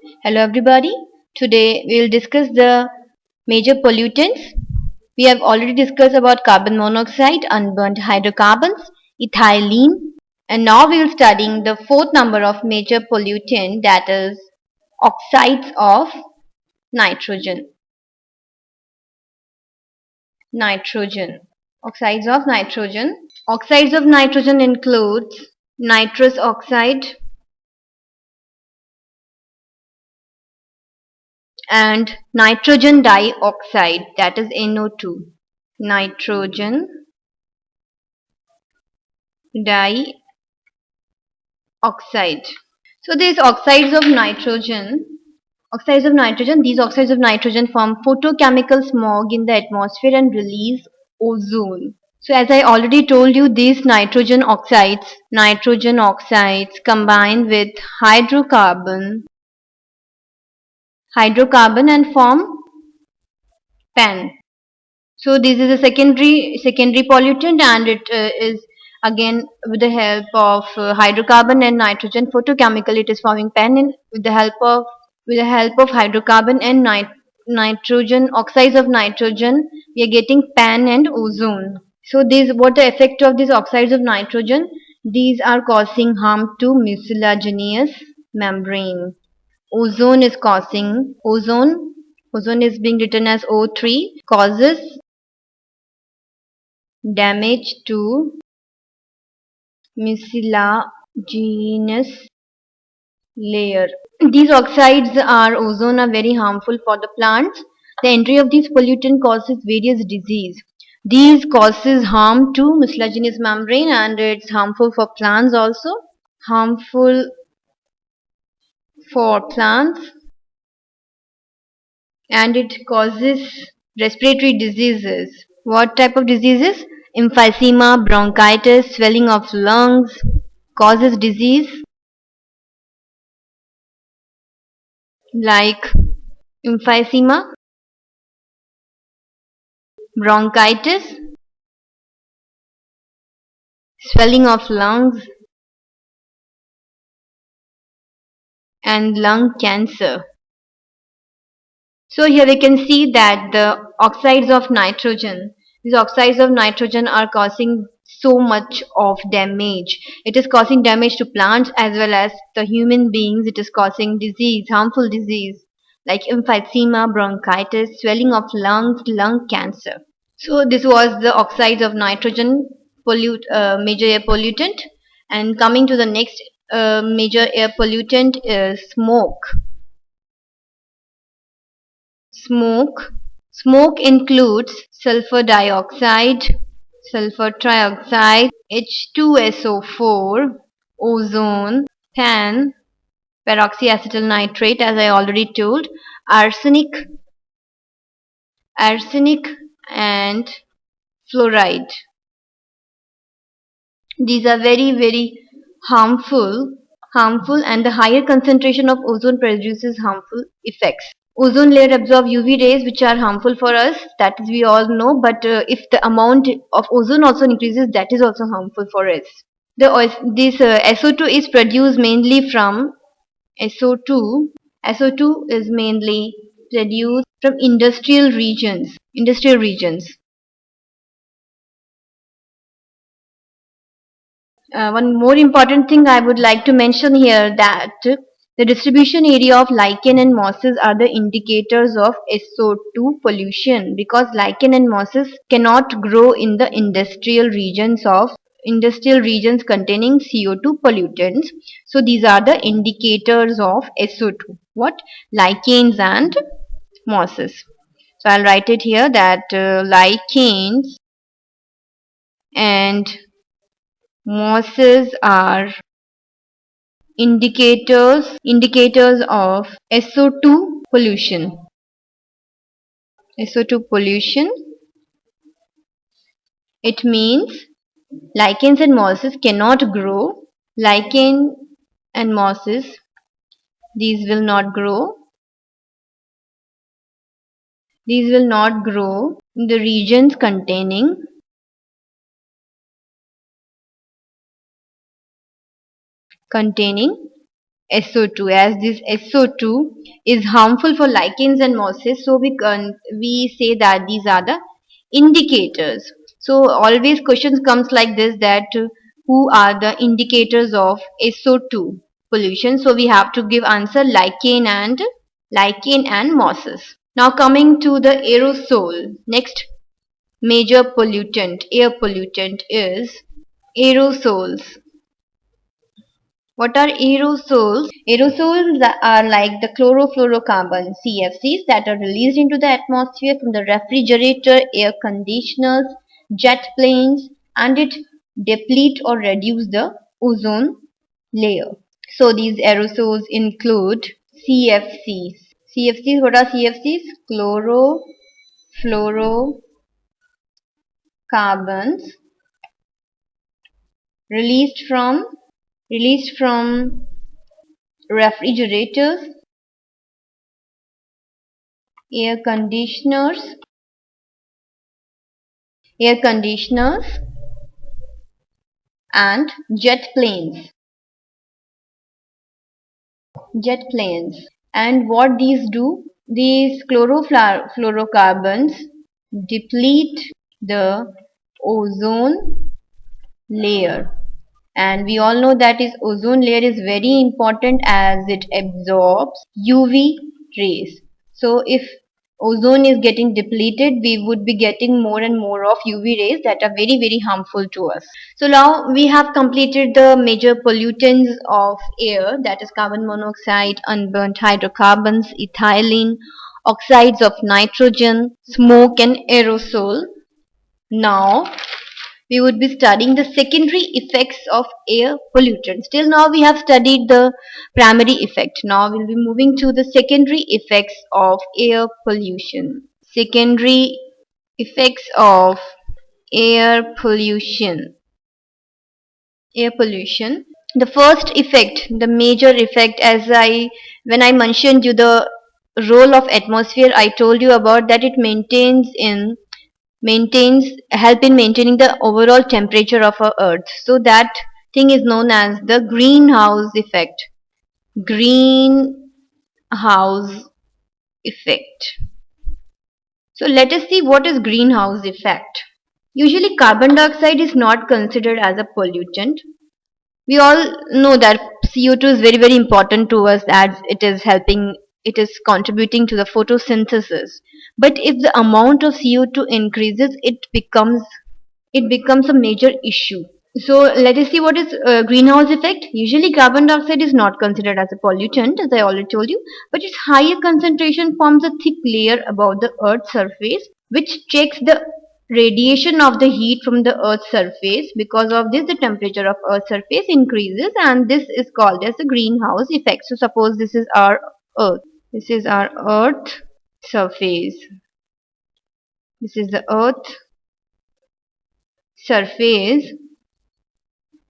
Hello everybody. Today we will discuss the major pollutants. We have already discussed about carbon monoxide, unburnt hydrocarbons, ethylene, and now we will studying the fourth number of major pollutant, that is oxides of nitrogen. Nitrogen. Oxides of nitrogen. Oxides of nitrogen includes nitrous oxide and nitrogen dioxide, that is NO2. Nitrogen dioxide. So these these oxides of nitrogen form photochemical smog in the atmosphere and release ozone. So as I already told you, these nitrogen oxides combine with hydrocarbon and form PAN. So this is a secondary pollutant, and it is again with the help of hydrocarbon and nitrogen photochemical. It is forming PAN with the help of hydrocarbon and nitrogen oxides of nitrogen. We are getting PAN and ozone. So these what the effect of these oxides of nitrogen? These are causing harm to mucilaginous membrane. Ozone is being written as O3, causes damage to mucilaginous layer. These oxides are ozone are very harmful for the plants. The entry of these pollutant causes various disease. These causes harm to mucilaginous membrane, and it's harmful for plants also. Harmful for plants, and it causes respiratory diseases. What type of diseases? Emphysema, bronchitis, swelling of lungs, causes disease like emphysema, bronchitis, swelling of lungs, and lung cancer. So here we can see that these oxides of nitrogen are causing so much of damage. It is causing damage to plants as well as the human beings. It is causing disease, harmful disease like emphysema, bronchitis, swelling of lungs, lung cancer. So this was the oxides of nitrogen major air pollutant. And coming to the next major air pollutant is smoke. Smoke. Smoke includes sulfur dioxide, sulfur trioxide, H2SO4, ozone, PAN, peroxyacetyl nitrate as I already told, arsenic, and fluoride. These are very harmful, and the higher concentration of ozone produces harmful effects. Ozone layer absorb UV rays which are harmful for us, that is we all know, but if the amount of ozone also increases, that is also harmful for us. This SO2 is produced mainly from SO2. SO2 is mainly produced from industrial regions. One more important thing I would like to mention here, that the distribution area of lichen and mosses are the indicators of SO2 pollution, because lichen and mosses cannot grow in the industrial regions containing CO2 pollutants. So these are the indicators of SO2. What? Lichens and mosses. So I'll write it here that lichens and mosses are indicators of SO2 pollution. SO2 pollution. It means lichens and mosses cannot grow. Lichen and mosses, these will not grow. These will not grow in the regions containing SO2. As this SO2 is harmful for lichens and mosses, so we say that these are the indicators. So always questions comes like this, that who are the indicators of SO2 pollution? So we have to give answer lichen and mosses. Now coming to the aerosol, next major pollutant, air pollutant is aerosols. What are aerosols? Aerosols are like the chlorofluorocarbons, CFCs, that are released into the atmosphere from the refrigerator, air conditioners, jet planes, and it deplete or reduce the ozone layer. So these aerosols include CFCs. CFCs, what are CFCs? Chlorofluorocarbons released from refrigerators, air conditioners, air conditioners, and jet planes. And what these do, these chlorofluorocarbons deplete the ozone layer, and we all know that is ozone layer is very important as it absorbs UV rays. So if ozone is getting depleted, we would be getting more and more of UV rays that are very very harmful to us. So now we have completed the major pollutants of air, that is carbon monoxide, unburnt hydrocarbons, ethylene, oxides of nitrogen, smoke, and aerosol. Now we would be studying the secondary effects of air pollutants. Till now we have studied the primary effect. Now we'll be moving to the secondary effects of air pollution. Secondary effects of air pollution. Air pollution. The first effect, the major effect, when I mentioned you the role of atmosphere, I told you about that it maintains help in maintaining the overall temperature of our earth. So that thing is known as the greenhouse effect. Greenhouse effect. So let us see what is greenhouse effect. Usually carbon dioxide is not considered as a pollutant. We all know that CO2 is very very important to us, as it is contributing to the photosynthesis. But if the amount of CO2 increases, it becomes a major issue. So let us see what is greenhouse effect. Usually carbon dioxide is not considered as a pollutant, as I already told you, but its higher concentration forms a thick layer above the earth's surface, which checks the radiation of the heat from the earth's surface. Because of this, the temperature of earth's surface increases, and this is called as a greenhouse effect. So suppose this is our earth. This is our earth surface. This is the earth surface,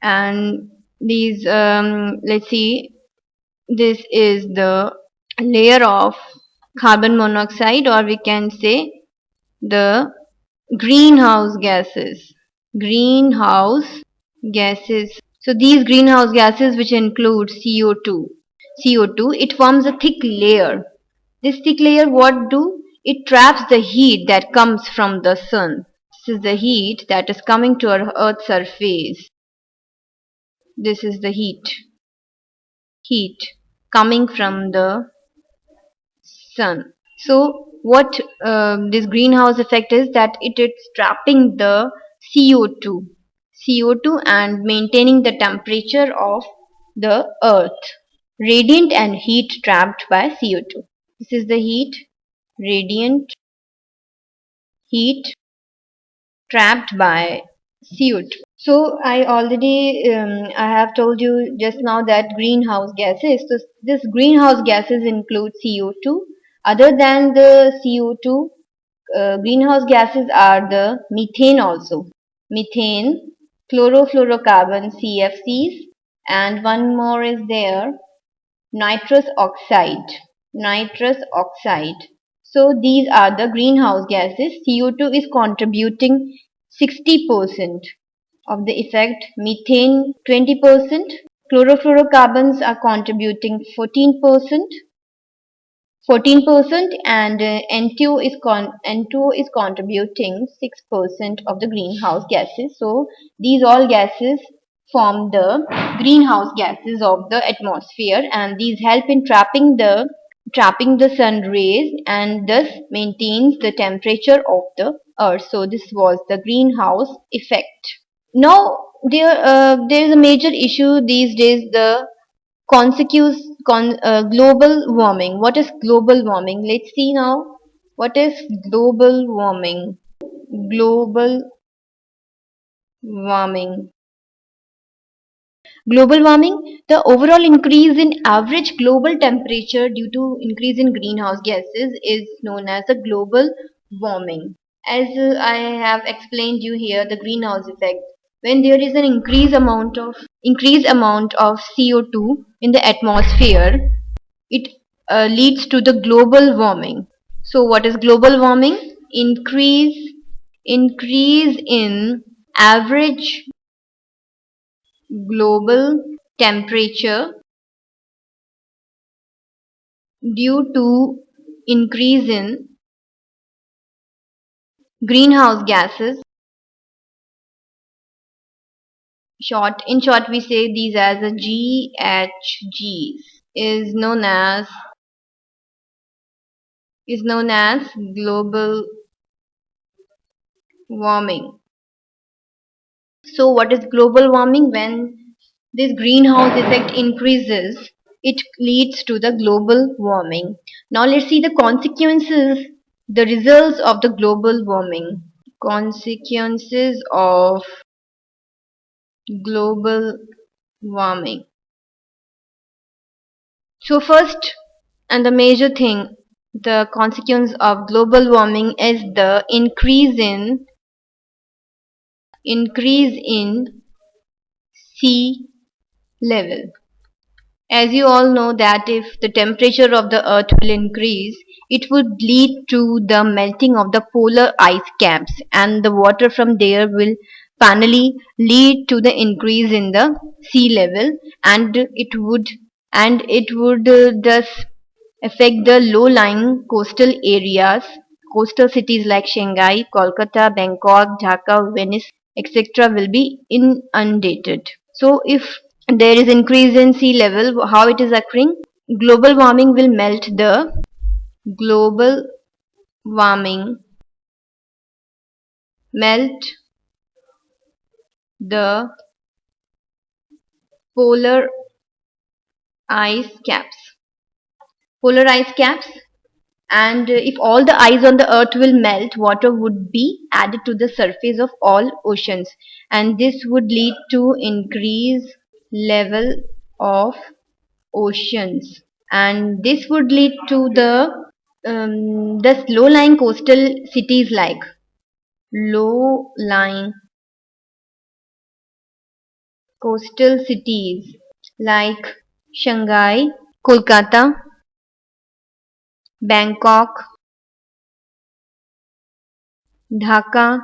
and these let's see, this is the layer of carbon monoxide, or we can say the greenhouse gases. Greenhouse gases so these greenhouse gases, which include CO2, it forms a thick layer. This thick layer, what do it traps the heat that comes from the sun. This is the heat that is coming to our earth's surface. This is the heat coming from the sun. So what this greenhouse effect is, that it is trapping the CO2 and maintaining the temperature of the earth. Radiant and heat trapped by CO2. This is the radiant heat trapped by CO2. So I have told you just now that greenhouse gases. So this greenhouse gases include CO2. Other than the CO2, greenhouse gases are the methane also. Methane, chlorofluorocarbon, CFCs, and one more is there, nitrous oxide. Nitrous oxide. So these are the greenhouse gases. CO2 is contributing 60% of the effect, methane 20%, Chlorofluorocarbons are contributing 14%, and N2O is contributing 6% of the greenhouse gases. So these all gases form the greenhouse gases of the atmosphere, and these help in trapping the sun rays and thus maintains the temperature of the earth. So this was the greenhouse effect. Now there is a major issue these days, the global warming. What is global warming? Let's see now. What is global warming? Global warming. Global warming, the overall increase in average global temperature due to increase in greenhouse gases is known as the global warming. As I have explained you here, the greenhouse effect. When there is an increased amount of CO2 in the atmosphere, it leads to the global warming. So what is global warming? Increase in average global temperature due to increase in greenhouse gases. In short, we say these as a GHGs, is known as global warming. So what is global warming? When this greenhouse effect increases, it leads to the global warming. Now let's see the consequences, the results of the global warming. Consequences of global warming. So first and the major thing, the consequence of global warming is the increase in sea level. As you all know that if the temperature of the earth will increase, it would lead to the melting of the polar ice caps, and the water from there will finally lead to the increase in the sea level, and it would thus affect the low-lying coastal cities like Shanghai, Kolkata, Bangkok, Dhaka, Venice, etc. will be inundated. So if there is increase in sea level, how it is occurring? Global warming will global warming melt the polar ice caps. Polar ice caps, and if all the ice on the earth will melt, water would be added to the surface of all oceans, and this would lead to increase level of oceans, and this would lead to the low-lying coastal cities like low-lying coastal cities like Shanghai, Kolkata, Bangkok, Dhaka,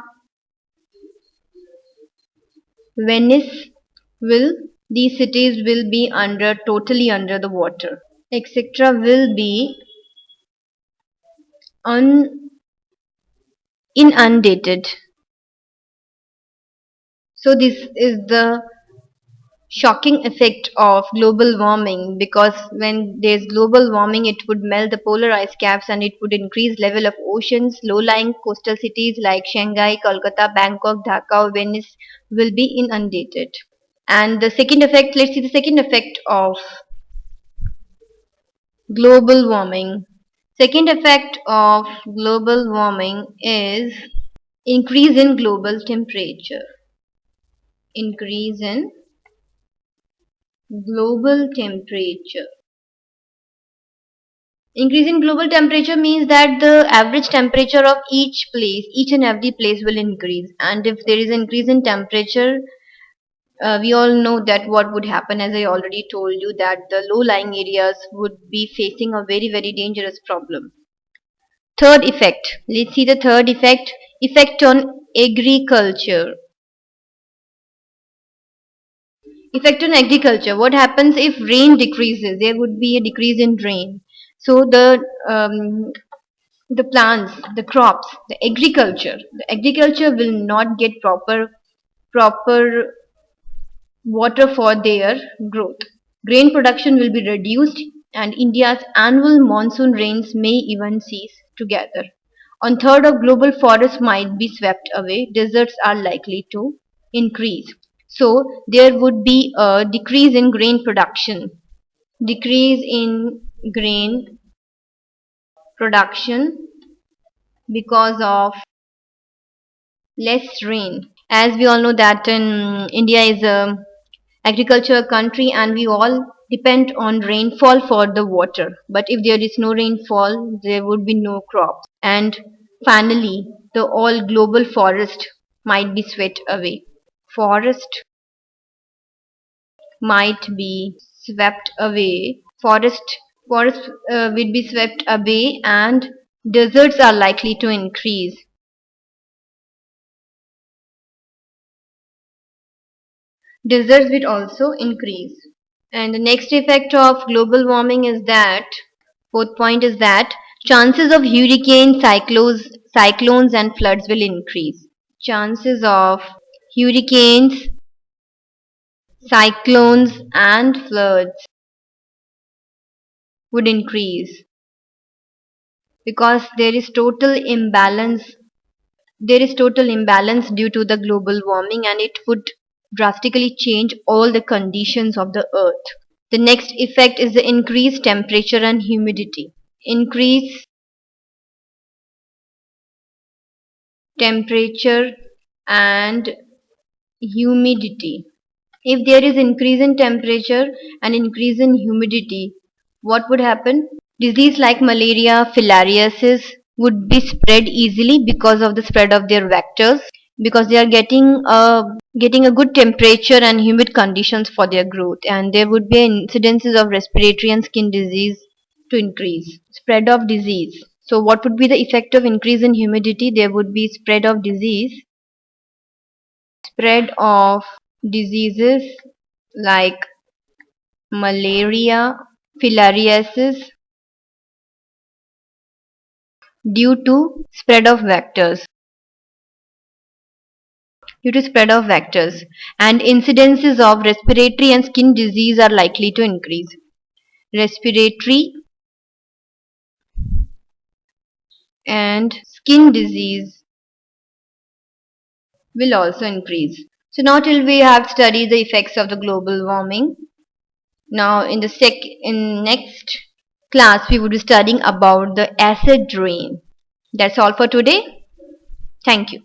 Venice will these cities will be totally under the water, etc. will be inundated. So this is the shocking effect of global warming, because when there's global warming, it would melt the polar ice caps and it would increase level of oceans. Low-lying coastal cities like Shanghai, Kolkata, Bangkok, Dhaka, Venice will be inundated. And the second effect, let's see the second effect of global warming. Second effect of global warming is increase in global temperature. Increase in global temperature. Increase in global temperature means that the average temperature of each and every place will increase. And if there is increase in temperature, we all know that what would happen, as I already told you, that the low-lying areas would be facing a very, very dangerous problem. Third effect. Let's see the third effect. Effect on agriculture. Effect on agriculture. What happens if rain decreases? There would be a decrease in rain. So the plants, the crops, the agriculture will not get proper water for their growth. Grain production will be reduced, and India's annual monsoon rains may even cease together. On third of global forests might be swept away, deserts are likely to increase. So there would be a decrease in grain production. Decrease in grain production because of less rain. As we all know that in India is a agriculture country and we all depend on rainfall for the water. But if there is no rainfall, there would be no crops. And finally, the all global forest might be swept away. Forest might be swept away. Forest will be swept away and deserts are likely to increase. Deserts will also increase. And the next effect of global warming is that, fourth point is that chances of hurricanes, cyclones and floods will increase. Chances of hurricanes, cyclones and floods would increase because there is total imbalance due to the global warming, and it would drastically change all the conditions of the earth. The next effect is the increased temperature and humidity. Increase temperature and humidity. If there is increase in temperature and increase in humidity, what would happen? Disease like malaria, filariasis would be spread easily because of the spread of their vectors, because they are getting a good temperature and humid conditions for their growth, and there would be incidences of respiratory and skin disease to increase. Spread of disease. So what would be the effect of increase in humidity? There would be spread of diseases like malaria, filariasis due to spread of vectors. And incidences of respiratory and skin disease are likely to increase. Respiratory and skin disease will also increase. So now till we have studied the effects of the global warming. Now in next class we would be studying about the acid rain. That's all for today. Thank you.